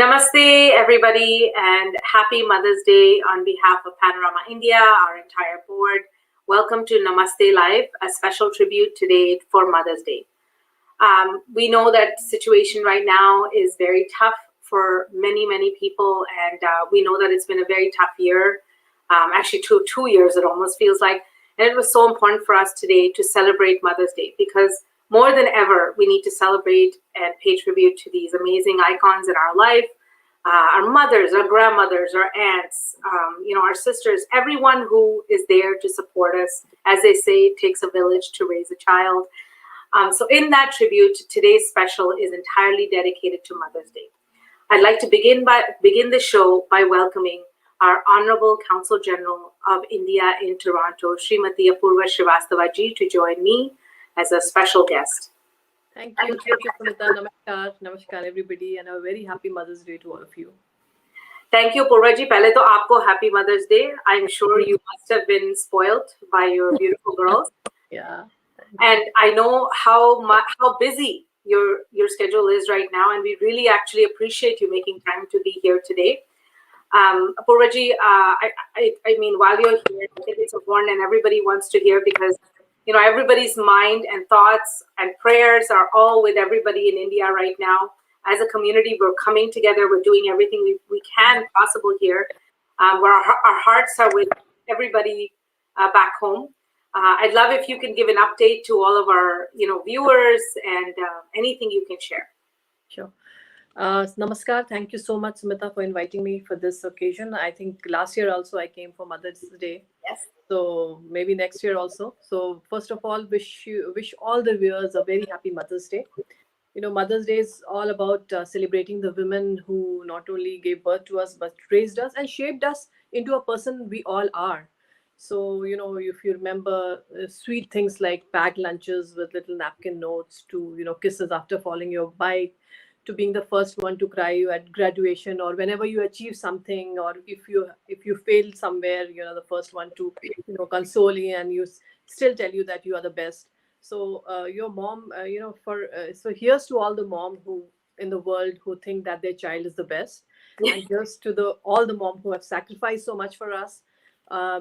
Namaste, everybody, and happy Mother's Day on behalf of Panorama India, our entire board. Welcome to Namaste Live, a special tribute today for Mother's Day. We know that situation right now is very tough for many people, and we know that it's been a very tough year. Actually, two years, it almost feels like. And it was so important for us today to celebrate Mother's Day because more than ever, we need to celebrate and pay tribute to these amazing icons in our life, our mothers, our grandmothers, our aunts, our sisters, everyone who is there to support us. As they say, it takes a village to raise a child. So in that tribute, today's special is entirely dedicated to Mother's Day. I'd like to begin the show by welcoming our Honorable Consul General of India in Toronto, Srimati Apoorva Srivastava ji, to join me as a special guest. Thank you, Sumita. Namaskar, everybody, and a very happy Mother's Day to all of you. Thank you, Apoorva ji. Pehle to aapko happy Mother's Day. I'm sure you must have been spoiled by your beautiful girls. Yeah. And I know how busy your schedule is right now, and we really actually appreciate you making time to be here today. Apoorva ji, I mean, while you're here, I think it's important, and everybody wants to hear because everybody's mind and thoughts and prayers are all with everybody in India right now. As a community, we're coming together. We're doing everything we can possible here. Where our hearts are with everybody back home. I'd love if you can give an update to all of our viewers and anything you can share. Sure. Namaskar. Thank you so much, Sumita, for inviting me for this occasion. I think last year also I came for Mother's Day. Yes. So maybe next year also. So first of all, wish all the viewers a very happy Mother's Day. Mother's Day is all about celebrating the women who not only gave birth to us, but raised us and shaped us into a person we all are. So, if you remember sweet things like packed lunches with little napkin notes to, kisses after falling your bike, to being the first one to cry at graduation or whenever you achieve something, or if you fail somewhere, the first one to, console you and still tell you that you are the best. So your mom, so here's to all the mom who in the world who think that their child is the best. And here's to all the mom who have sacrificed so much for us,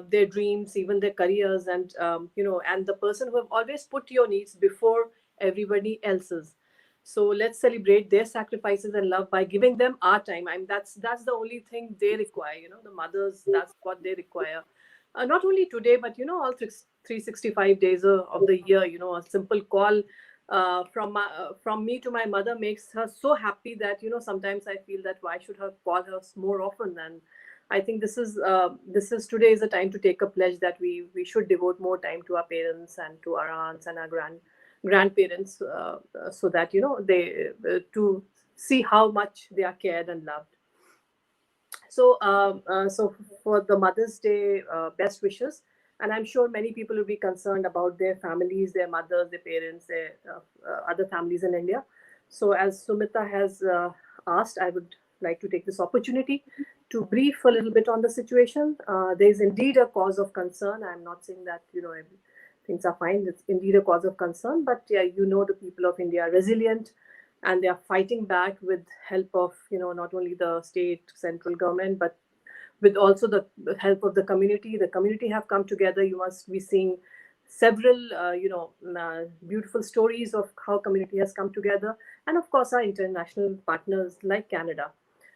their dreams, even their careers, and and the person who have always put your needs before everybody else's. So let's celebrate their sacrifices and love by giving them our time. That's the only thing they require. The mothers, that's what they require. Not only today, but all 365 days of the year. A simple call from me to my mother makes her so happy that sometimes I feel that why should I call her more often. And I think this is today is a time to take a pledge that we should devote more time to our parents and to our aunts and our grandparents, so that they to see how much they are cared and loved. So so for the Mother's Day, best wishes, and I'm sure many people will be concerned about their families, their mothers, their parents, their other families in India. So as Sumita has asked, I would like to take this opportunity to brief a little bit on the situation. There is indeed a cause of concern. I'm not saying that things are fine. It's indeed a cause of concern, but yeah, the people of India are resilient, and they are fighting back with help of not only the state, central government, but with also the help of the community. The community have come together. You must be seeing several beautiful stories of how community has come together, and of course our international partners like Canada.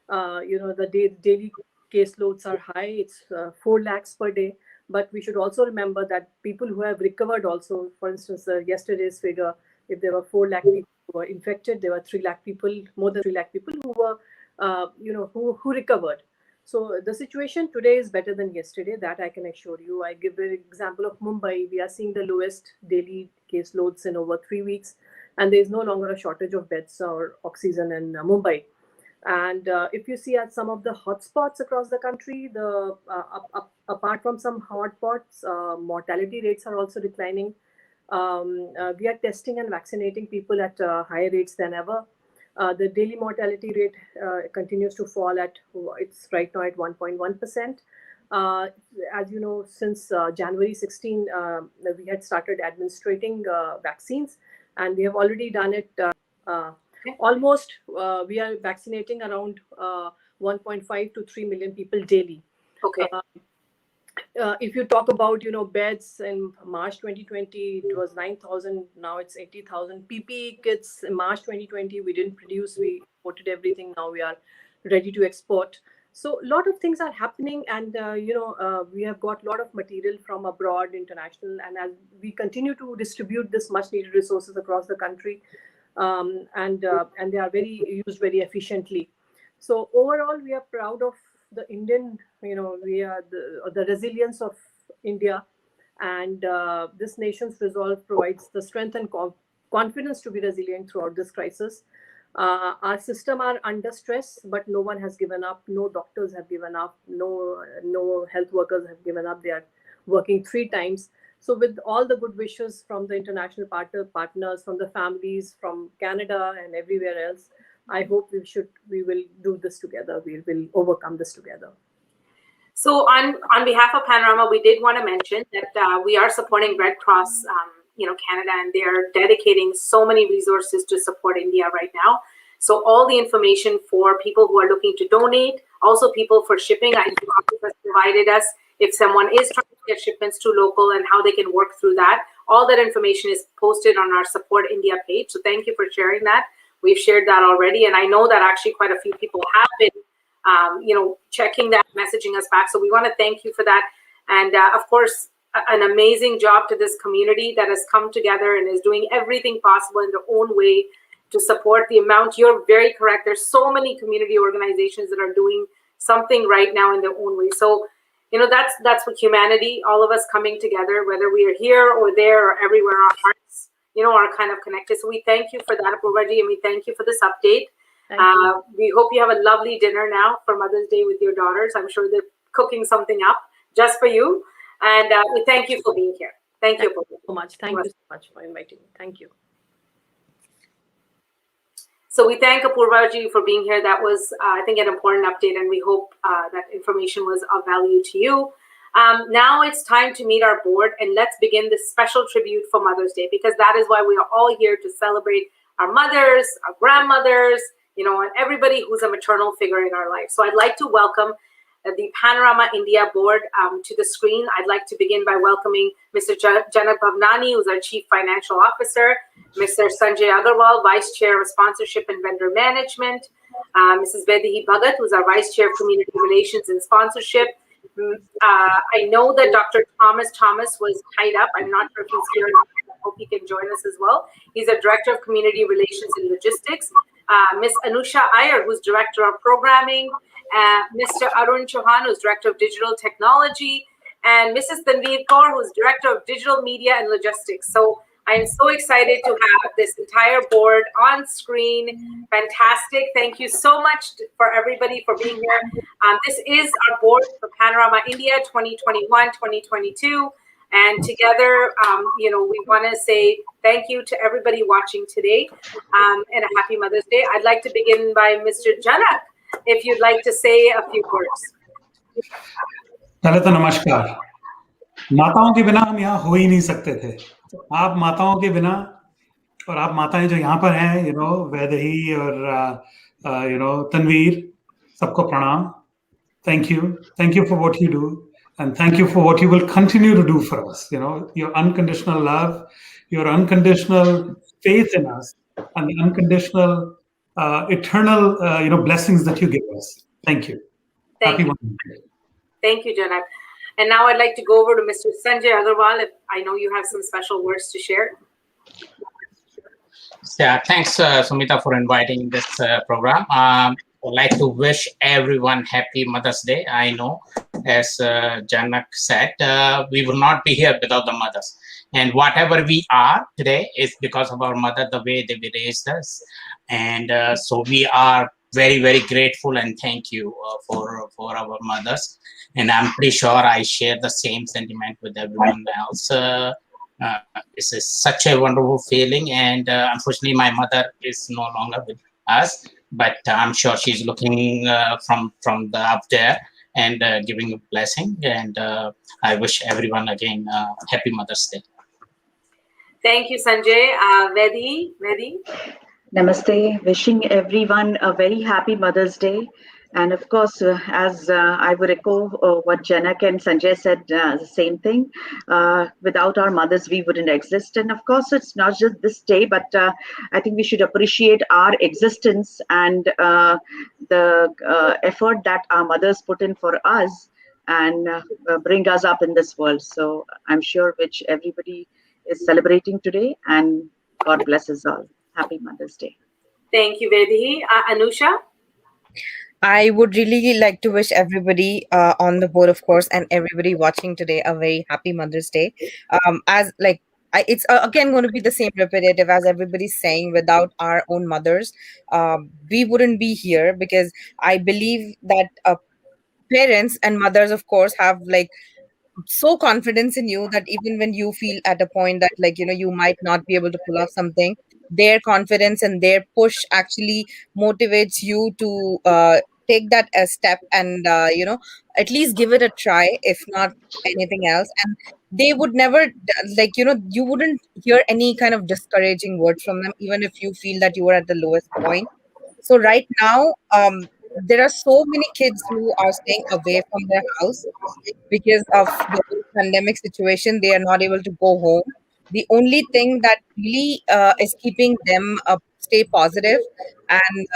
The daily caseloads are high. It's 4 lakhs per day. But we should also remember that people who have recovered also, for instance, yesterday's figure, if there were 4 lakh people who were infected, there were 3 lakh people, more than 3 lakh people who were, who recovered. So the situation today is better than yesterday, that I can assure you. I give an example of Mumbai. We are seeing the lowest daily caseloads in over 3 weeks, and there is no longer a shortage of beds or oxygen in Mumbai. And if you see at some of the hotspots across the country, apart from some hotspots, mortality rates are also declining. We are testing and vaccinating people at higher rates than ever. The daily mortality rate continues to fall it's right now at 1.1%. As you know, since January 16, we had started administrating vaccines, and we have already done it almost we are vaccinating around 1.5 to 3 million people daily. Okay. If you talk about beds in March 2020, it was 9,000. Now it's 80,000. PPE kits in March 2020 we didn't produce. We imported everything. Now we are ready to export. So a lot of things are happening, and we have got a lot of material from abroad, international, and as we continue to distribute this much needed resources across the country, and they are used very efficiently. So overall, we are proud of the Indian, we are the resilience of India, and this nation's resolve provides the strength and confidence to be resilient throughout this crisis. Our system are under stress, but no one has given up. No doctors have given up. No health workers have given up. They are working 3 times. So with all the good wishes from the international partners, from the families, from Canada and everywhere else, I hope we will do this together. We will overcome this together. So on behalf of Panorama, we did want to mention that we are supporting Red Cross, Canada, and they are dedicating so many resources to support India right now. So all the information for people who are looking to donate, also people for shipping, I has provided us if someone is trying to get shipments to local and how they can work through that. All that information is posted on our Support India page. So thank you for sharing that. We've shared that already, and I know that actually quite a few people have been, checking that, messaging us back. So we want to thank you for that, and of course, an amazing job to this community that has come together and is doing everything possible in their own way to support the amount. You're very correct. There's so many community organizations that are doing something right now in their own way. So, that's what humanity, all of us coming together, whether we are here or there or everywhere, our hearts, are kind of connected. So we thank you for that, Apoorva ji, and we thank you for this update. We hope you have a lovely dinner now for Mother's Day with your daughters. I'm sure they're cooking something up just for you. And we thank you for being here. Thank you, Apoorva. So much. Thank you so much for inviting me. Thank you. So we thank Apoorva ji for being here. That was, I think, an important update, and we hope that information was of value to you. Now it's time to meet our board, and let's begin this special tribute for Mother's Day, because that is why we are all here to celebrate our mothers, our grandmothers, and everybody who's a maternal figure in our life. So I'd like to welcome the Panorama India board to the screen. I'd like to begin by welcoming Mr. Janak Bhavnani, who's our Chief Financial Officer, Mr. Sanjay Agarwal, Vice Chair of Sponsorship and Vendor Management, Mrs. Vidhi Bhagat, who's our Vice Chair of Community Relations and Sponsorship. I know that Dr. Thomas was tied up. I'm not sure if he's here. I hope he can join us as well. He's a Director of Community Relations and Logistics. Ms. Anusha Iyer, who's Director of Programming. Mr. Arun Chauhan, who's Director of Digital Technology. And Mrs. Tanveer Kaur, who's Director of Digital Media and Logistics. So I'm so excited to have this entire board on screen. Fantastic. Thank you so much for everybody for being here. This is our board for Panorama India 2021-2022. And together, we want to say thank you to everybody watching today, and a happy Mother's Day. I'd like to begin by Mr. Janak, if you'd like to say a few words. पहले तो नमस्कार। माताओं के बिना हम यहाँ हो ही नहीं सकते थे। आप माताओं के बिना, और आप माताएं जो यहाँ पर हैं, वैदेही और तनवीर, सबको प्रणाम। Thank you for what you do, and thank you for what you will continue to do for us. Your unconditional love, your unconditional faith in us, and the unconditional eternal blessings that you give us. Thank you. Happy Mother's Day. Thank you, Janak. And now I'd like to go over to Mr. Sanjay Agarwal. If I know you have some special words to share. Yeah, thanks, Sumita, for inviting this program. I'd like to wish everyone happy Mother's Day. I know, as Janak said, we would not be here without the mothers. And whatever we are today is because of our mother, the way they raised us. And so we are very, very grateful and thank you for our mothers. And I'm pretty sure I share the same sentiment with everyone else. This is such a wonderful feeling. And unfortunately, my mother is no longer with us, but I'm sure she's looking from the up there and giving a blessing. And I wish everyone again happy Mother's Day. Thank you, Sanjay. Vidhi? Namaste. Wishing everyone a very happy Mother's Day. And of course, as I would echo what Janak and Sanjay said, the same thing. Without our mothers, we wouldn't exist. And of course, it's not just this day, but I think we should appreciate our existence and the effort that our mothers put in for us and bring us up in this world. So I'm sure which everybody is celebrating today, and God bless us all. Happy Mother's Day. Thank you, Vidhi. Anusha? I would really like to wish everybody on the board, of course, and everybody watching today a very happy Mother's Day. It's again going to be the same repetitive as everybody's saying. Without our own mothers, we wouldn't be here, because I believe that parents and mothers, of course, have so confidence in you that even when you feel at a point that you might not be able to pull off something, their confidence and their push actually motivates you to take that a step and at least give it a try, if not anything else. And they would never you wouldn't hear any kind of discouraging words from them, even if you feel that you were at the lowest point. So right now, there are so many kids who are staying away from their house because of the whole pandemic situation. They are not able to go home. The only thing that really is keeping them stay positive and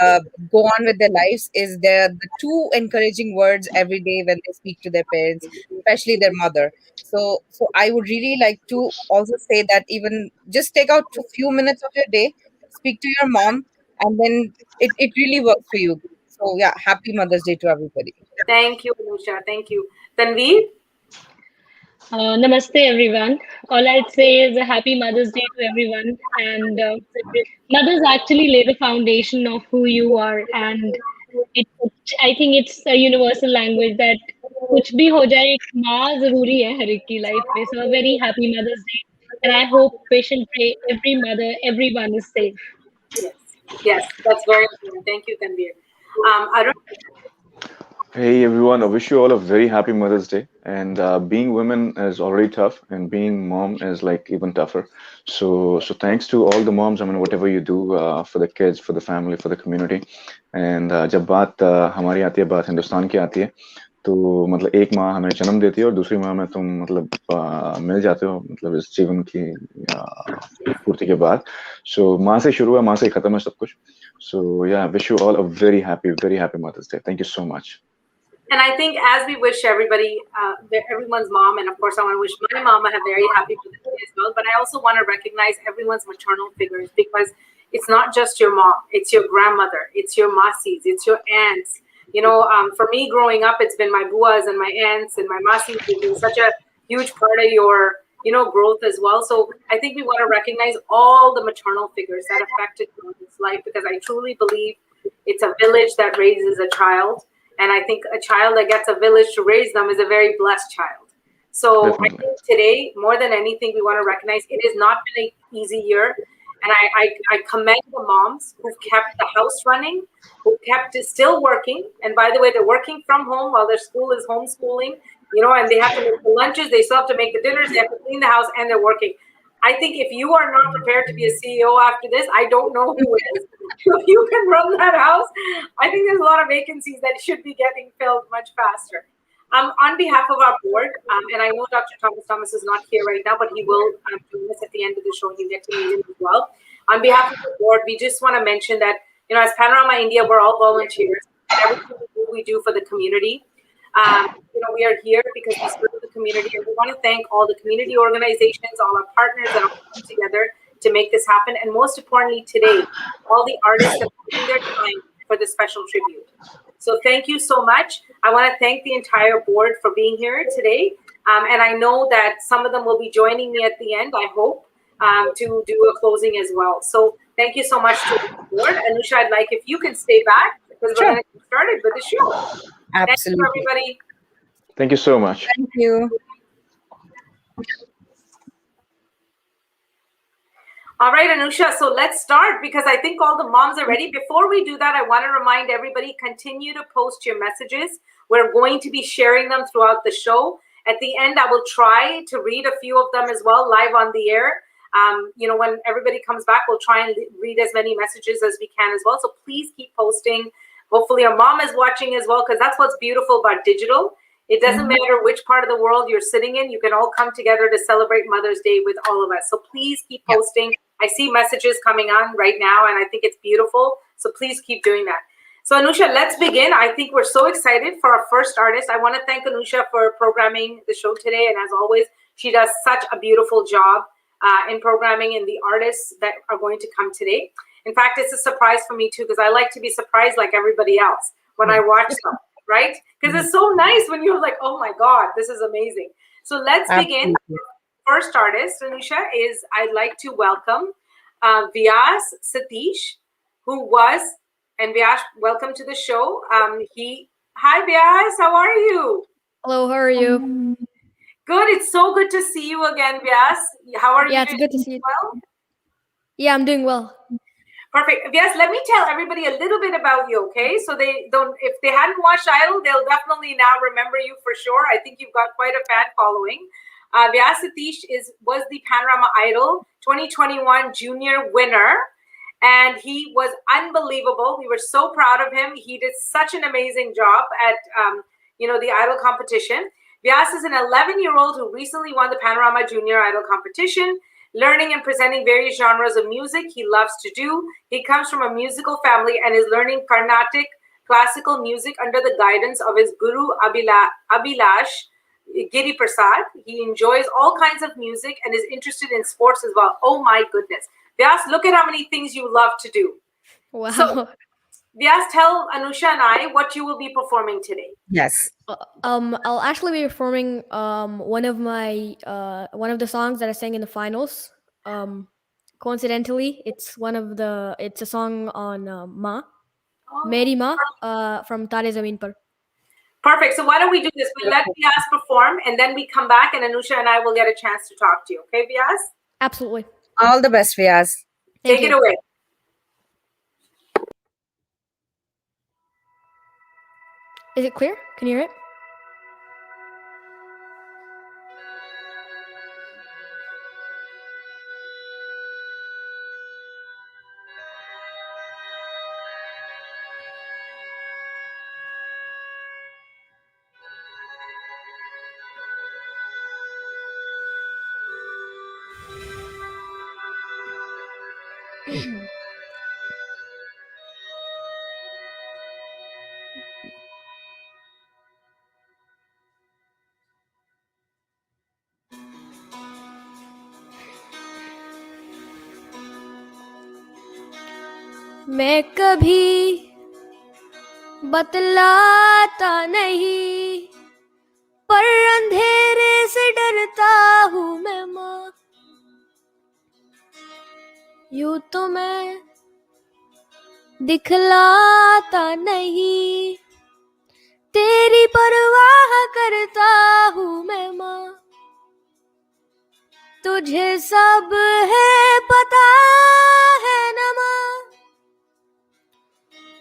go on with their lives is the two encouraging words every day when they speak to their parents, especially their mother. So I would really like to also say that even just take out a few minutes of your day, speak to your mom, and then it really works for you. So yeah, happy Mother's Day to everybody. Thank you, Anusha. Thank you. Tanveer? Namaste, everyone. All I'd say is a happy Mother's Day to everyone. And mothers actually lay the foundation of who you are. And it, I think it's a universal language that कुछ भी हो जाए एक माँ जरूरी है हर एक की लाइफ में. So a very happy Mother's Day. And I hope, wish and pray every mother, everyone is safe. Yes, that's very important. Thank you, Tanveer. Arun? Hey everyone, I wish you all a very happy Mother's Day. And being women is already tough, and being mom is even tougher. So thanks to all the moms. I mean, whatever you do for the kids, for the family, for the community. And जब बात हमारी आती है, बात हिंदुस्तान की आती है, तो मतलब एक माँ हमें जन्म देती है और दूसरी माँ में तुम मिल जाते हो इस जीवन की पूर्ति के बाद. So माँ से शुरू है, माँ से ही खत्म है सब कुछ. So yeah, wish you all a very happy Mother's Day. Thank you so much. And I think as we wish everybody, everyone's mom, and of course I want to wish my mom a very happy Mother's Day as well, but I also want to recognize everyone's maternal figures, because it's not just your mom, it's your grandmother, it's your masis, it's your aunts. For me growing up, it's been my buas and my aunts and my masis. They've been such a huge part of your, growth as well. So I think we want to recognize all the maternal figures that affected this life, because I truly believe it's a village that raises a child. And I think a child that gets a village to raise them is a very blessed child. So definitely. I think today, more than anything, we want to recognize it has not been an easy year. And I commend the moms who've kept the house running, who kept it still working. And by the way, they're working from home while their school is homeschooling, and they have to make the lunches, they still have to make the dinners, they have to clean the house, and they're working. I think if you are not prepared to be a CEO after this, I don't know who is. If you can run that house, I think there's a lot of vacancies that should be getting filled much faster. On behalf of our board, and I know Dr. Thomas is not here right now, but he will do this at the end of the show. He'll get to meet him as well. On behalf of the board, we just want to mention that, as Panorama India, we're all volunteers. Everything we do for the community. We are here because we serve the community, and we want to thank all the community organizations, all our partners that are working together to make this happen. And most importantly, today, all the artists that are putting their time for this special tribute. So thank you so much. I want to thank the entire board for being here today. And I know that some of them will be joining me at the end, I hope, to do a closing as well. So thank you so much to the board. Anusha, I'd like if you can stay back, because we're going to get started with the show. Absolutely. Thank you, everybody. Thank you so much. Thank you. All right, Anusha, so let's start, because I think all the moms are ready. Before we do that, I want to remind everybody, continue to post your messages. We're going to be sharing them throughout the show. At the end, I will try to read a few of them as well live on the air. When everybody comes back, we'll try and read as many messages as we can as well. So please keep posting. Hopefully your mom is watching as well, because that's what's beautiful about digital. It doesn't matter which part of the world you're sitting in. You can all come together to celebrate Mother's Day with all of us. So please keep posting. I see messages coming on right now, and I think it's beautiful. So please keep doing that. So Anusha, let's begin. I think we're so excited for our first artist. I want to thank Anusha for programming the show today. And as always, she does such a beautiful job in programming and the artists that are going to come today. In fact, it's a surprise for me too, because I like to be surprised like everybody else when I watch them, right? Because it's so nice when you're like, oh my God, this is amazing. So let's begin. First artist, Anusha, is I'd like to welcome Vyas Satish, who was, and Vyas, welcome to the show. Hi Vyas, how are you? Hello, how are you? Good, it's so good to see you again, Vyas. How are you? Yeah, it's good to see you. Well? Yeah, I'm doing well. Perfect. Vyas, let me tell everybody a little bit about you, okay? So if they hadn't watched Idol, they'll definitely now remember you for sure. I think you've got quite a fan following. Vyas Satish was the Panorama Idol 2021 junior winner, and he was unbelievable. We were so proud of him. He did such an amazing job at the Idol competition. Vyas is an 11-year-old who recently won the Panorama Junior Idol competition, learning and presenting various genres of music he loves to do. He comes from a musical family and is learning Carnatic classical music under the guidance of his guru Abhilash Giri Prasad. He enjoys all kinds of music and is interested in sports as well. Oh my goodness. Vyas, look at how many things you love to do. Wow. So, Vyas, tell Anusha and I what you will be performing today. Yes. I'll actually be performing one of the songs that I sang in the finals. Coincidentally, it's a song on Ma, Meri Ma, from Tare Zameen Par. Perfect. So why don't we do this? We'll let Vyas perform, and then we come back, and Anusha and I will get a chance to talk to you. Okay, Vyas? Absolutely. All the best, Vyas. Take it away. Is it clear? Can you hear it? मैं कभी बतलाता नहीं, पर अंधेरे से डरता हूँ मैं माँ। यूं तो मैं दिखलाता नहीं, तेरी परवाह करता हूँ मैं माँ। तुझे सब है पता है न माँ,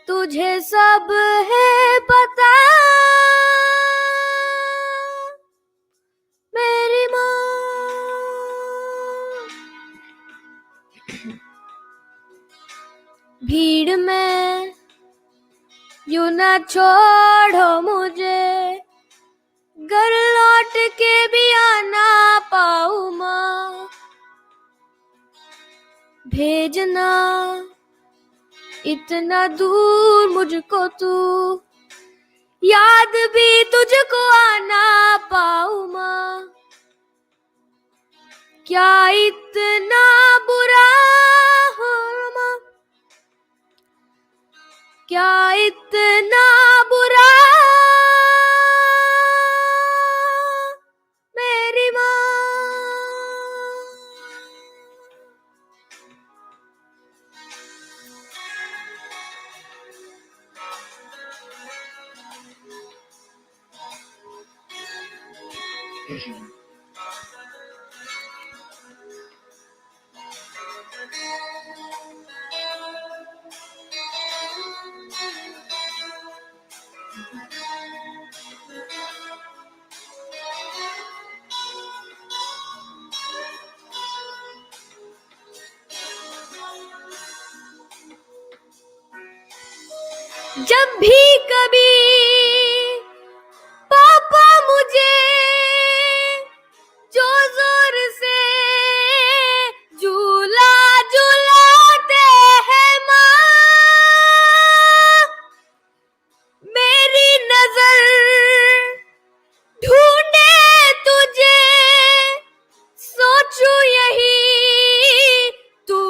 तुझे सब है पता मेरी माँ। भीड़ में यूं न छोड़ो मुझे, घर लौट के भी आना पाऊँ माँ। भेजना इतना दूर मुझको तू, याद भी तुझको आना पाऊँ माँ। क्या इतना बुरा हूँ माँ, क्या इतना बुरा मेरी माँ। जब भी कभी पापा मुझे जो जोर से झूला झूलाते हैं माँ, मेरी नजर ढूंढे तुझे, सोचूं यही तू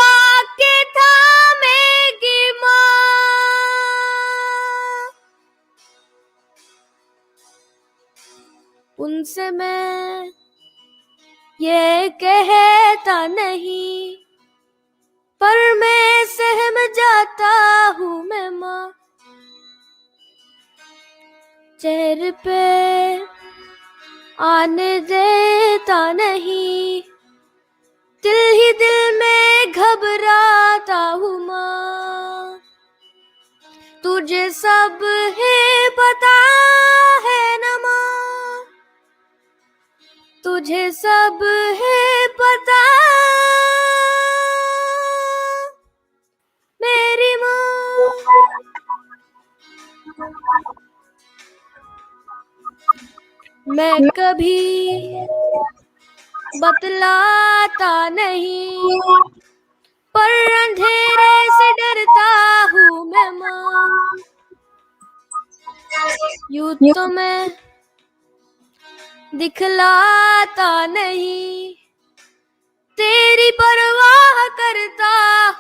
आके थामेगी माँ। उनसे मैं ये कहता नहीं, पर मैं सहम जाता हूँ मैं माँ। चेहरे पे आने देता नहीं, दिल ही दिल में घबराता हूँ माँ। तुझे सब है पता है न माँ, तुझे सब है पता मेरी माँ। मैं कभी बतलाता नहीं, पर अंधेरे से डरता हूँ मैं माँ। यूं तो मैं दिखलाता नहीं, तेरी परवाह करता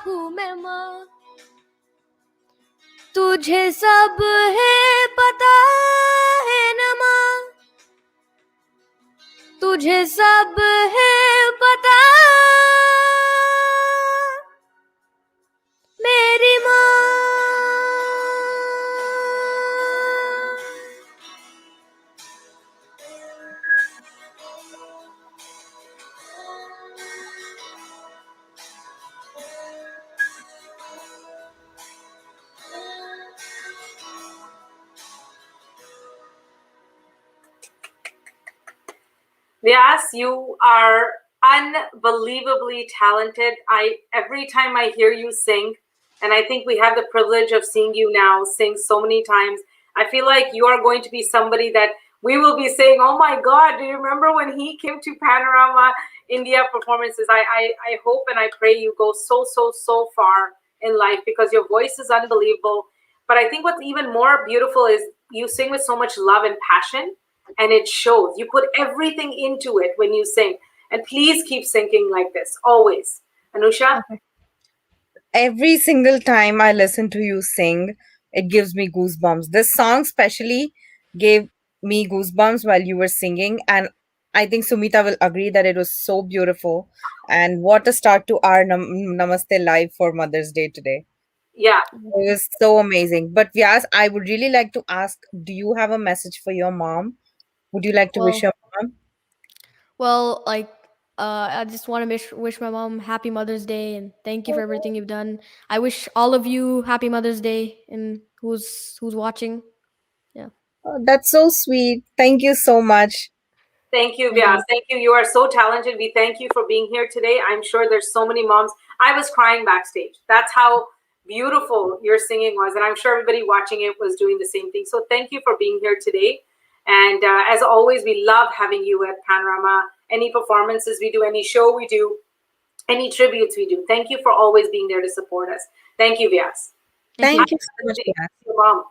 हूँ मैं माँ। तुझे सब है पता है न माँ, तुझे सब है पता मेरी माँ। Vyas, you are unbelievably talented. Every time I hear you sing, and I think we have the privilege of seeing you now sing so many times, I feel like you are going to be somebody that we will be saying, oh my God, do you remember when he came to Panorama India performances? I hope and I pray you go so far in life, because your voice is unbelievable. But I think what's even more beautiful is you sing with so much love and passion, and it shows. You put everything into it when you sing. And please keep singing like this, always. Anusha? Okay. Every single time I listen to you sing, it gives me goosebumps. This song especially gave me goosebumps while you were singing, and I think Sumita will agree that it was so beautiful. And what a start to our Namaste Live for Mother's Day today. Yeah. It was so amazing. But Vyas, I would really like to ask, do you have a message for your mom? Would you like to wish your mom? Well, like, I just want to wish my mom happy Mother's Day and thank you for everything you've done. I wish all of you happy Mother's Day, and who's watching. Yeah. Oh, that's so sweet. Thank you so much. Thank you, Vyas. Thank you. You are so talented. We thank you for being here today. I'm sure there's so many moms. I was crying backstage. That's how beautiful your singing was. And I'm sure everybody watching it was doing the same thing. So thank you for being here today. And as always, we love having you at Panorama. Any performances we do, any show we do, any tributes we do. Thank you for always being there to support us. Thank you, Vyas. Thank you so much, Vyas. Your mom.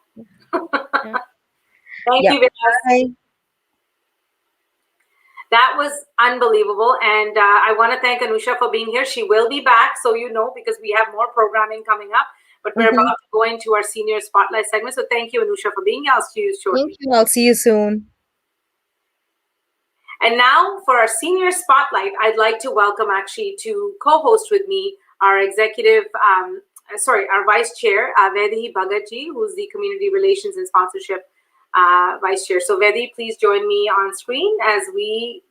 Thank you, Vyas. Bye. That was unbelievable. And I want to thank Anusha for being here. She will be back, so you know, because we have more programming coming up. But we're about to go into our senior spotlight segment. So thank you, Anusha, for being here. I'll see you shortly. Thank you. I'll see you soon. And now for our senior spotlight, I'd like to welcome actually to co-host with me our our vice chair, Vidhi Bhagatji, who's the community relations and sponsorship vice chair. So Vidhi, please join me on screen as we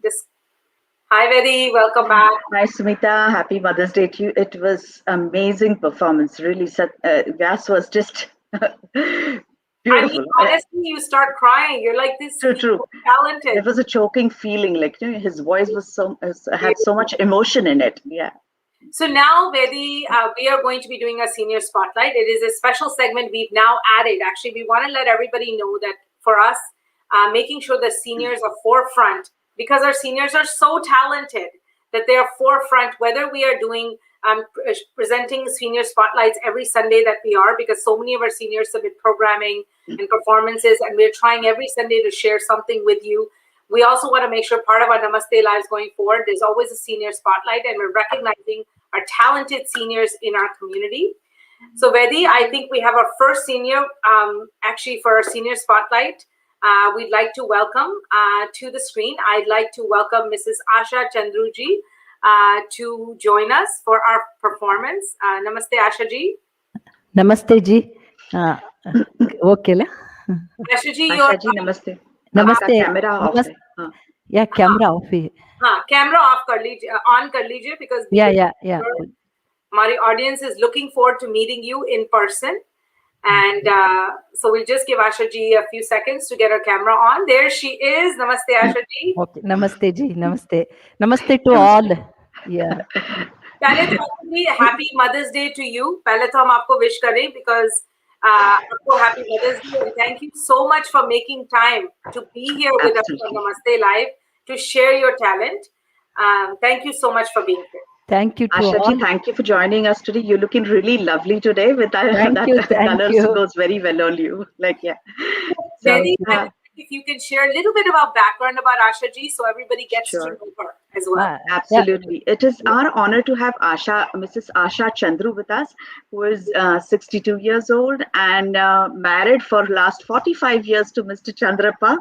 Hi Vidhi, welcome back. Hi Sumita, happy Mother's Day to you. It was amazing performance. Really, Vyas was just beautiful. I mean, honestly, you start crying. You're like this. True. So talented. There was a choking feeling, like his voice was had so much emotion in it. Yeah. So now, Vidhi, we are going to be doing a senior spotlight. It is a special segment we've now added. Actually, we want to let everybody know that for us, making sure the seniors are forefront, because our seniors are so talented that they are forefront, whether we are doing presenting senior spotlights every Sunday that we are, because so many of our seniors submit programming and performances, and we're trying every Sunday to share something with you. We also want to make sure part of our Namaste Lives going forward, there's always a senior spotlight, and we're recognizing our talented seniors in our community. So Vidhi, I think we have our first senior, actually for our senior spotlight. We'd like to welcome to the screen, I'd like to welcome Mrs. Asha Chandru to join us for our performance. Namaste, Asha ji. Namaste ji. Okay la. Asha ji, Asha ji, namaste. Namaste. Camera off. Yeah, camera off hai. Camera off kar lijiye, on kar lijiye, because Yeah. my audience is looking forward to meeting you in person. And so we'll just give Asha ji a few seconds to get her camera on. There she is. Namaste, Asha ji. Okay. Namaste ji. Namaste. Namaste to all. Yeah. पहले तो actually happy Mother's Day to you. पहले तो हम आपको wish करें, because आपको happy Mother's Day, and thank you so much for making time to be here with us on Namaste Live to share your talent. Thank you so much for being here. Thank you to Asha all. ji, thank you for joining us today. You're looking really lovely today with that. Thank you. Colors goes very well on you. Like, yeah. Very, if you can share a little bit about background about Asha ji, so everybody gets to know her as well. Absolutely. It is our honor to have Mrs. Asha Chandru with us, who is 62 years old and married for last 45 years to Mr. Chandrappa,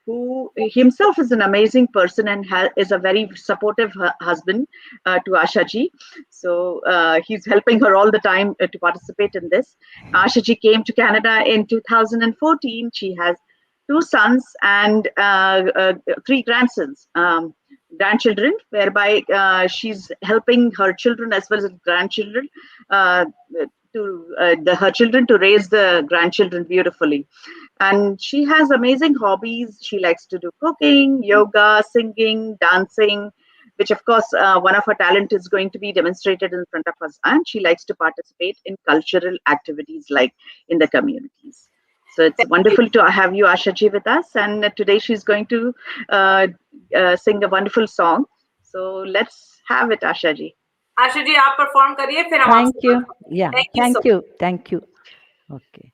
who himself is an amazing person and is a very supportive husband to Asha ji. So he's helping her all the time to participate in this. Asha ji came to Canada in 2014. She has 2 sons and 3 grandsons. Grandchildren, whereby she's helping her children as well as grandchildren her children to raise the grandchildren beautifully. And she has amazing hobbies. She likes to do cooking, yoga, singing, dancing, which of course one of her talent is going to be demonstrated in front of us. And she likes to participate in cultural activities like in the communities. So it's wonderful to have you, Asha ji, with us. And today she's going to sing a wonderful song. So let's have it, Asha ji. Asha ji, aap perform kariye, fir hum Thank you. Yeah. Thank you. Okay.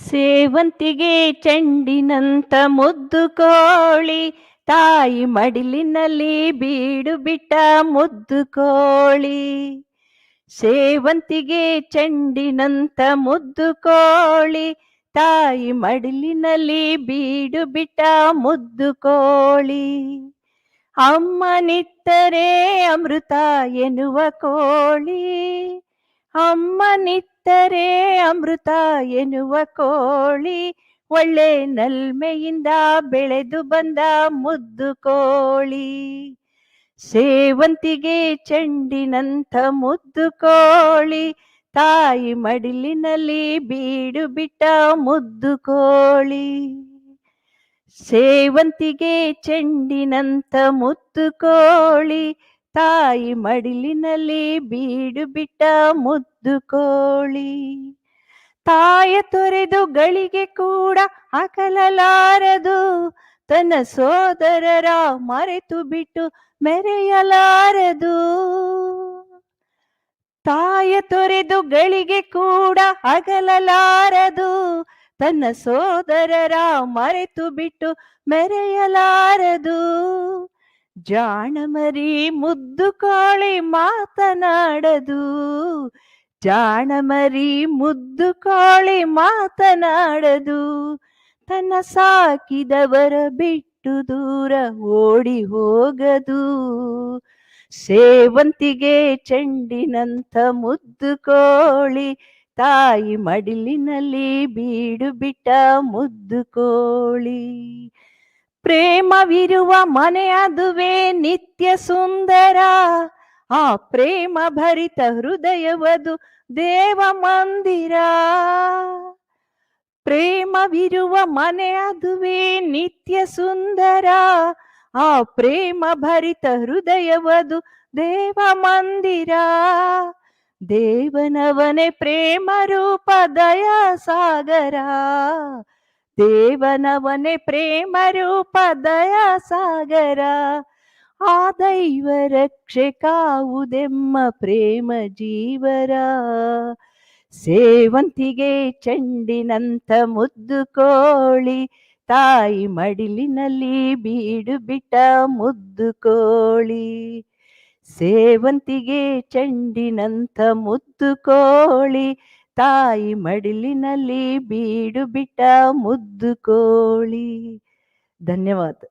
ಸೇವಂತಿಗೆ ಚೆಂಡಿನಂತ ಮುದ್ದು ಕೋಳಿ ತಾಯಿ ಮಡಿಲಿನಲ್ಲಿ ಬೀಡು ಬಿಟ್ಟ ಮುದ್ದು ಕೋಳಿ. ಸೇವಂತಿಗೆ ಚೆಂಡಿನಂತ ಮುದ್ದು ಕೋಳಿ ತಾಯಿ ಮಡಿಲಿನಲ್ಲಿ ಬೀಡು ಬಿಟ್ಟ ಮುದ್ದು ಕೋಳಿ. ಅಮ್ಮನಿತ್ತರೆ ಅಮೃತ ಎನ್ನುವ ಕೋಳಿ, ಅಮ್ಮನಿತ್ತರೆ ಅಮೃತ ಎನ್ನುವ ಕೋಳಿ, ಒಳ್ಳೆ ನಲ್ಮೆಯಿಂದ ಬೆಳೆದು ಬಂದ ಮುದ್ದು ಕೋಳಿ. ಸೇವಂತಿಗೆ ಚೆಂಡಿನಂಥ ಮುದ್ದು ಕೋಳಿ ತಾಯಿ ಮಡಿಲಿನಲ್ಲಿ ಬೀಡು ಬಿಟ್ಟ ಮುದ್ದು ಕೋಳಿ. ಸೇವಂತಿಗೆ ಚೆಂಡಿನಂಥ ಮುದ್ದು ಕೋಳಿ ತಾಯಿ ಮಡಿಲಿನಲ್ಲಿ ಬೀಡು ಬಿಟ್ಟ ಮುದ್ದು ಕೋಳಿ. ತಾಯ ತೊರೆದು ಗಳಿಗೆ ಕೂಡ ಅಕಲಲಾರದು, ತನ್ನ ಸೋದರರ ಮರೆತು ಬಿಟ್ಟು ಮೆರೆಯಲಾರದು. ತಾಯ ತೊರೆದು ಗಳಿಗೆ ಕೂಡ ಅಗಲಲಾರದು, ತನ್ನ ಸೋದರರ ಮರೆತು ಬಿಟ್ಟು ಮೆರೆಯಲಾರದು. ಜಾಣಮರಿ ಮುದ್ದು ಕೋಳಿ ಮಾತನಾಡದು, ಜಾಣಮರಿ ಮುದ್ದು ಕೋಳಿ ಮಾತನಾಡದು. ತನ್ನ ಸಾಕಿದವರ ಬಿಟ್ಟು ದೂರ ಓಡಿ ಹೋಗದು. ಸೇವಂತಿಗೆ ಚೆಂಡಿನಂಥ ಮುದ್ದು ಕೋಳಿ ತಾಯಿ ಮಡಿಲಿನಲ್ಲಿ ಬೀಡು ಬಿಟ್ಟ ಮುದ್ದು ಕೋಳಿ. ಪ್ರೇಮವಿರುವ ಮನೆ ಅದುವೇ ನಿತ್ಯ ಸುಂದರ, ಆ ಪ್ರೇಮ ಭರಿತ ಹೃದಯವದು ದೇವ ಮಂದಿರ, ಪ್ರೇಮವಿರುವ ಮನೆ ಅದುವೇ ನಿತ್ಯ ಸುಂದರ. ಆ ಪ್ರೇಮ ಭರಿತ ಹೃದಯವದು ದೇವ ಮಂದಿರ, ದೇವನವನೇ ಪ್ರೇಮ ರೂಪ ದಯಾ ಸಾಗರ, ದೇವನವನೇ ಪ್ರೇಮ ರೂಪ ದಯಾ ಸಾಗರ. ಆ ದೈವ ರಕ್ಷೆ ಕಾವುದೆಮ್ಮ ಪ್ರೇಮ ಜೀವರ, ಸೇವಂತಿಗೆ ಚೆಂಡಿನಂಥ ಮುದ್ದು ಕೋಳಿ, ತಾಯಿ ಮಡಿಲಿನಲ್ಲಿ ಬೀಡು ಬಿಟ್ಟ ಮುದ್ದು ಕೋಳಿ. ಸೇವಂತಿಗೆ ಚೆಂಡಿನಂಥ ಮುದ್ದು ಕೋಳಿ, ತಾಯಿ ಮಡಿಲಿನಲ್ಲಿ ಬೀಡು ಬಿಟ್ಟ ಮುದ್ದು ಕೋಳಿ. ಧನ್ಯವಾದ.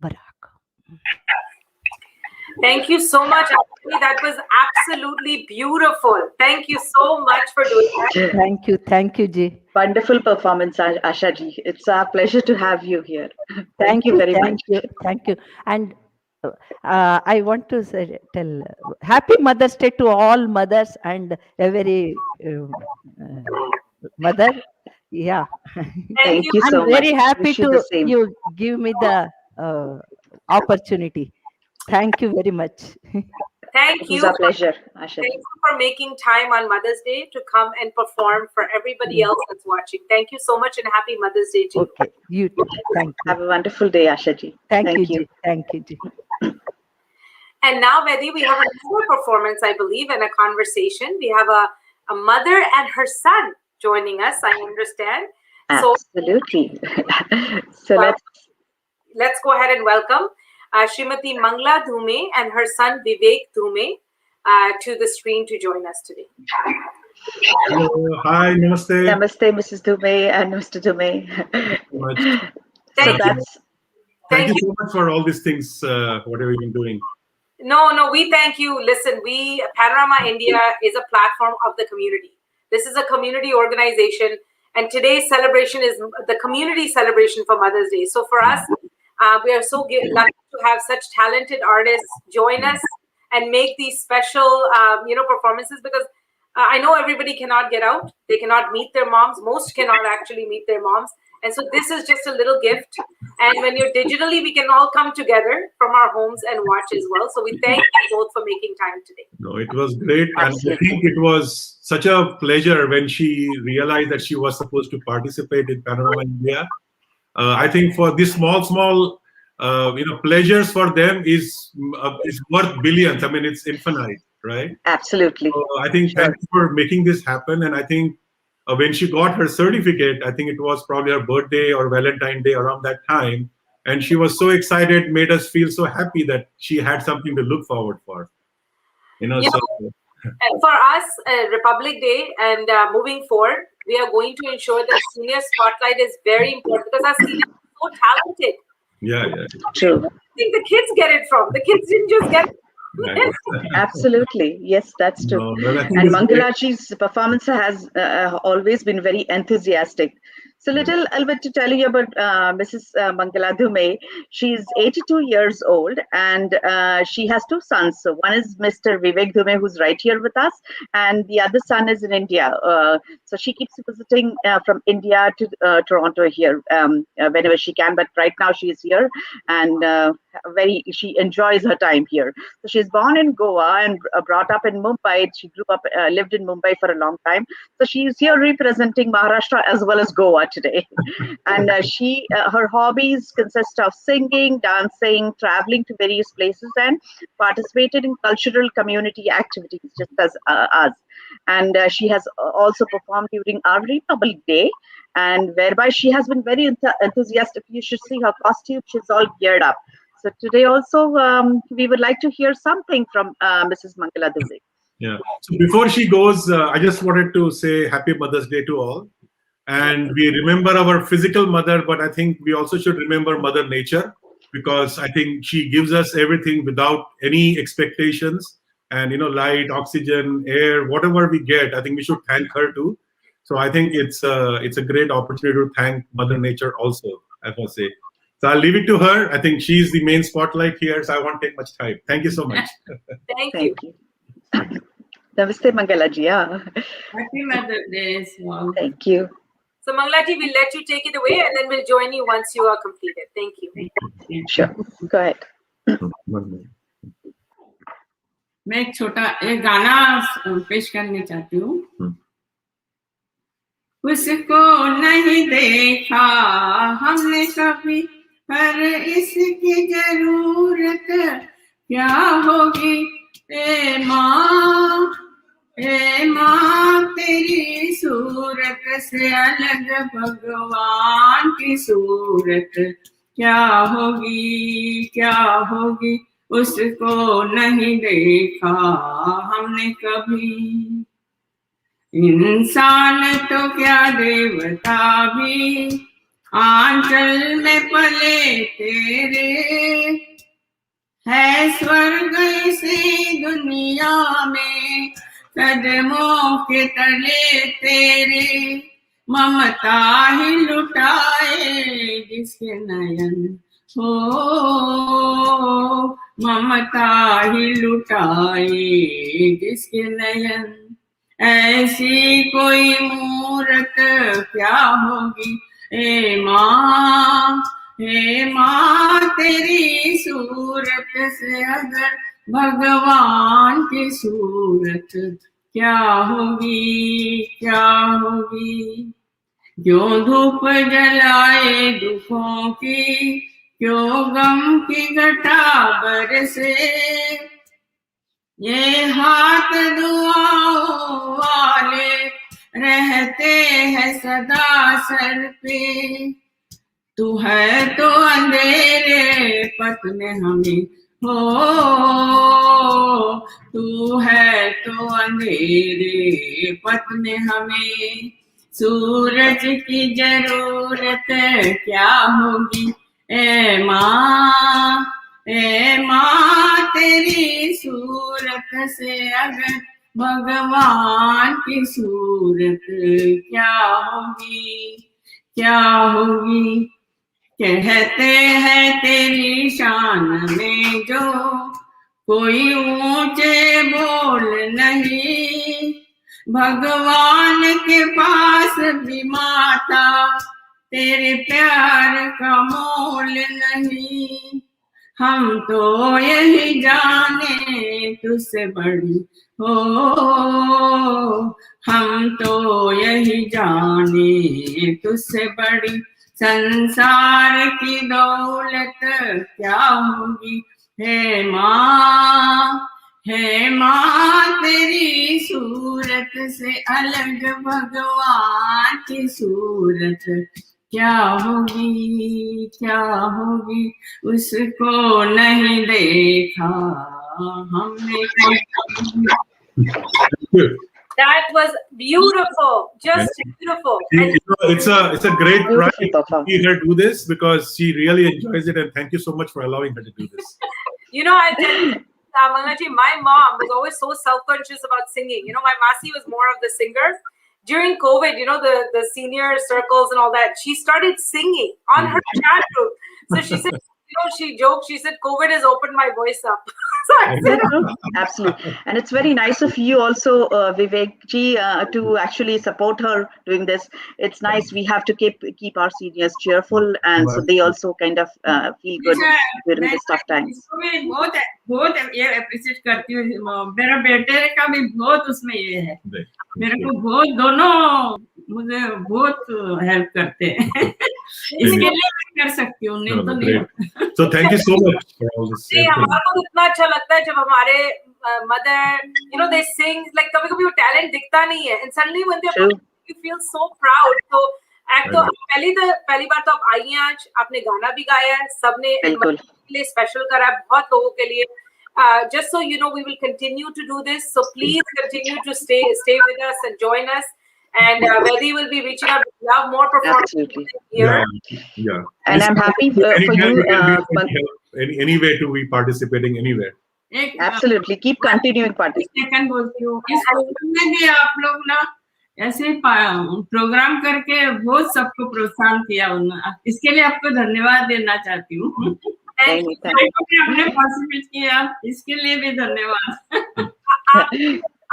ಬರಾಕ್. Thank you so much, Asha. That was absolutely beautiful. Thank you so much for doing that. Thank you, Ji. Wonderful performance, Asha ji. It's our pleasure to have you here. Thank you very much. Thank you. And I want to tell Happy Mother's Day to all mothers and every mother. Yeah. Thank you so much. I'm very happy Wish you to the same. you give me the opportunity. Thank you very much. Thank It you. was a pleasure, Asha. Thank you for making time on Mother's Day to come and perform for everybody else that's watching. Thank you so much and happy Mother's Day to you. Okay, you too. Thank you. Have a wonderful day, Asha ji. Thank you, Ji. Thank you, Ji. And now, Vidhi, we have another performance, I believe, and a conversation. We have a mother and her son joining us, I understand. Absolutely. So let's go ahead and welcome Srimati Mangla Dhume and her son Vivek Dhume to the screen to join us today. Hello. Hi, namaste. Namaste, Mrs. Dhume and Mr. Dhume. Thank you so much for all these things, whatever you've been doing. No, we thank you. Listen, Panorama India is a platform of the community. This is a community organization, and today's celebration is the community celebration for Mother's Day. So for us, we are so lucky to have such talented artists join us and make these special, performances, because I know everybody cannot get out. They cannot meet their moms. Most cannot actually meet their moms. And so this is just a little gift. And when you're digitally, we can all come together from our homes and watch as well. So we thank you both for making time today. No, it was great. Absolutely. And I think it was such a pleasure when she realized that she was supposed to participate in Panorama India. I think for these small, pleasures for them is worth billions. I mean, it's infinite, right? Absolutely. So I think thank you for making this happen. And I think when she got her certificate, I think it was probably her birthday or Valentine's Day around that time. And she was so excited, made us feel so happy that she had something to look forward for. For us, Republic Day and moving forward, we are going to ensure that senior spotlight is very important because our seniors are so talented. Yeah. True. I think the kids get it from. The kids didn't just get it. Absolutely. Yes, that's true. And Mangalaji's performance has always been very enthusiastic. So little bit to tell you about Mrs. Mangala Dhume. She's 82 years old and she has two sons. So one is Mr. Vivek Dhume, who's right here with us, and the other son is in India. So she keeps visiting from India to Toronto here whenever she can. But right now she is here and she enjoys her time here. So she's born in Goa and brought up in Mumbai. She grew up, lived in Mumbai for a long time. So she's here representing Maharashtra as well as Goa today. And her hobbies consist of singing, dancing, traveling to various places, and participated in cultural community activities just as us. And she has also performed during our Republic Day, and whereby she has been very enthusiastic. You should see her costume; she's all geared up. So today also, we would like to hear something from Mrs. Mangala Dhume. Yeah. So before she goes, I just wanted to say Happy Mother's Day to all. And we remember our physical mother, but I think we also should remember Mother Nature, because I think she gives us everything without any expectations. And, light, oxygen, air, whatever we get, I think we should thank her too. So I think it's a great opportunity to thank Mother Nature also, I must say. So I'll leave it to her. I think she's the main spotlight here, so I won't take much time. Thank you so much. Thank you. Namaste, Mangalaji. Yeah. Happy Mother's Day. Thank you. So Mangalaji, we'll let you take it away and then we'll join you once you are completed. Thank you. Sure. Go ahead. मैं एक छोटा एक गाना पेश करना चाहती हूँ। उसको नहीं देखा हमने कभी, पर इसकी जरूरत क्या होगी। ए माँ तेरी सूरत से अलग भगवान की सूरत क्या होगी, क्या होगी। उसको नहीं देखा हमने कभी। इंसान तो क्या देवता भी आंचल में पले तेरे, है स्वर्ग इसी दुनिया में कदमों के तले तेरे। ममता ही लुटाए जिसके नयन हो, ममता ही लुटाए जिसके नयन। ऐसी कोई मूरत क्या होगी। हे माँ तेरी सूरत से अगर भगवान की सूरत क्या होगी, क्या होगी। क्यों धूप जलाए दुखों की, क्यों गम की घटा बरसे। ये हाथ दुआओं वाले रहते हैं सदा सर पे। तू है तो अंधेरे पथ में हमें हो, तू है तो अंधेरे पथ में हमें। सूरज की जरूरत क्या होगी। ए माँ तेरी सूरत से अगर भगवान की सूरत क्या होगी, क्या होगी। कहते हैं तेरी शान में जो कोई ऊंचे बोल नहीं, भगवान के पास भी माता तेरे प्यार का मोल नहीं। हम तो यही जाने तुझसे बड़ी हो, हम तो यही जाने तुझसे बड़ी। संसार की दौलत क्या होगी। हे माँ तेरी सूरत से अलग भगवान की सूरत क्या होगी, क्या होगी। उसको नहीं देखा हमने। That was beautiful, just beautiful. It's a great pride to see her do this because she really enjoys it, and thank you so much for allowing her to do this. I tell you, Mangalaji, my mom was always so self-conscious about singing. My Masi was more of the singer. During COVID, the senior circles and all that, she started singing on her chat group. So she said, she joked, she said, COVID has opened my voice up. So I said, absolutely. And it's very nice of you also, Vivek ji, to actually support her doing this. It's nice. We have to keep our seniors cheerful, and so they also kind of feel good during these tough times. बहुत ये appreciate करती हूँ। मेरा बेटे का भी बहुत उसमें ये है। मेरे को बहुत दोनों मुझे बहुत हेल्प करते हैं। इसके लिए मैं कर सकती हूँ, नहीं तो नहीं। So thank you so much for all this. हमारे को इतना अच्छा लगता है जब हमारे mother, they sing, like कभी-कभी वो talent दिखता नहीं है, and suddenly when they you feel so proud. So एक तो पहली बार तो आप आई हैं आज, आपने गाना भी गाया है, सबने के लिए स्पेशल करा है, बहुत लोगों के लिए. Just so you know, we will continue to do this. So please continue to stay with us and join us. And Vidhi will be reaching out. We love more performances here. Yeah. And I'm happy for you. Any way to be participating anywhere. Absolutely. Keep continuing participating. Second बोलती हूँ, इस programme में भी आप लोग ना ऐसे programme करके बहुत सबको प्रोत्साहन किया उन्होंने। इसके लिए आपको धन्यवाद देना चाहती हूँ। आपने पार्टिसिपेट किया, इसके लिए भी धन्यवाद।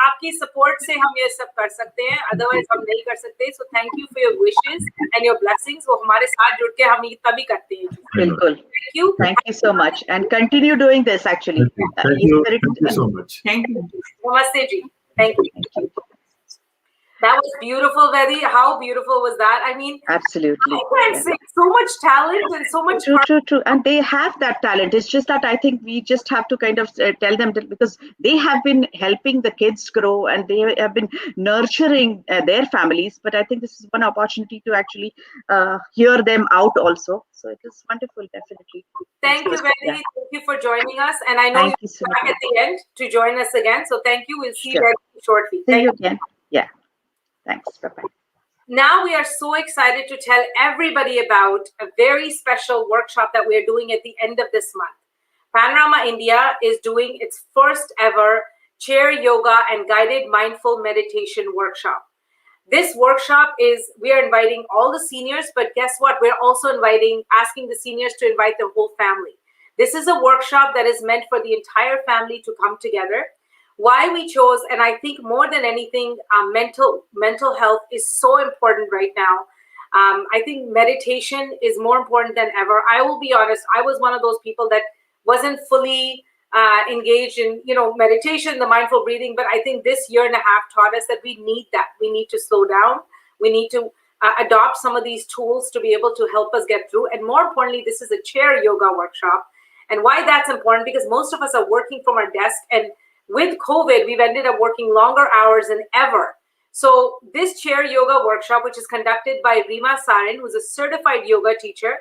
आपकी सपोर्ट से हम ये सब कर सकते हैं, अदरवाइज हम नहीं कर सकते। So thank you for your wishes and your blessings. वो हमारे साथ जुड़ के हम ये तभी करते हैं। बिल्कुल। Thank you so much and continue doing this actually. Thank you so much. Thank you. Namaste ji. Thank you. That was beautiful, Vidhi. How beautiful was that? I mean, absolutely. I can't say so much talent and so much. True. And they have that talent. It's just that I think we just have to kind of tell them that, because they have been helping the kids grow and they have been nurturing their families. But I think this is one opportunity to actually hear them out also. So it is wonderful, definitely. Thank you, Vidhi. Yeah. Thank you for joining us. And I know you'll be back at the end to join us again. So thank you. We'll see you very shortly. See you again. Yeah. Thanks. Bye-bye. Now we are so excited to tell everybody about a very special workshop that we are doing at the end of this month. Panorama India is doing its first ever chair yoga and guided mindful meditation workshop. This workshop is, we are inviting all the seniors, but guess what? We're also asking the seniors to invite their whole family. This is a workshop that is meant for the entire family to come together. Why we chose, and I think more than anything, mental health is so important right now. I think meditation is more important than ever. I will be honest, I was one of those people that wasn't fully engaged in meditation, the mindful breathing, but I think this year and a half taught us that we need that. We need to slow down. We need to adopt some of these tools to be able to help us get through. And more importantly, this is a chair yoga workshop. And why that's important, because most of us are working from our desk, and with COVID, we've ended up working longer hours than ever. So this chair yoga workshop, which is conducted by Reema Sarin, who's a certified yoga teacher,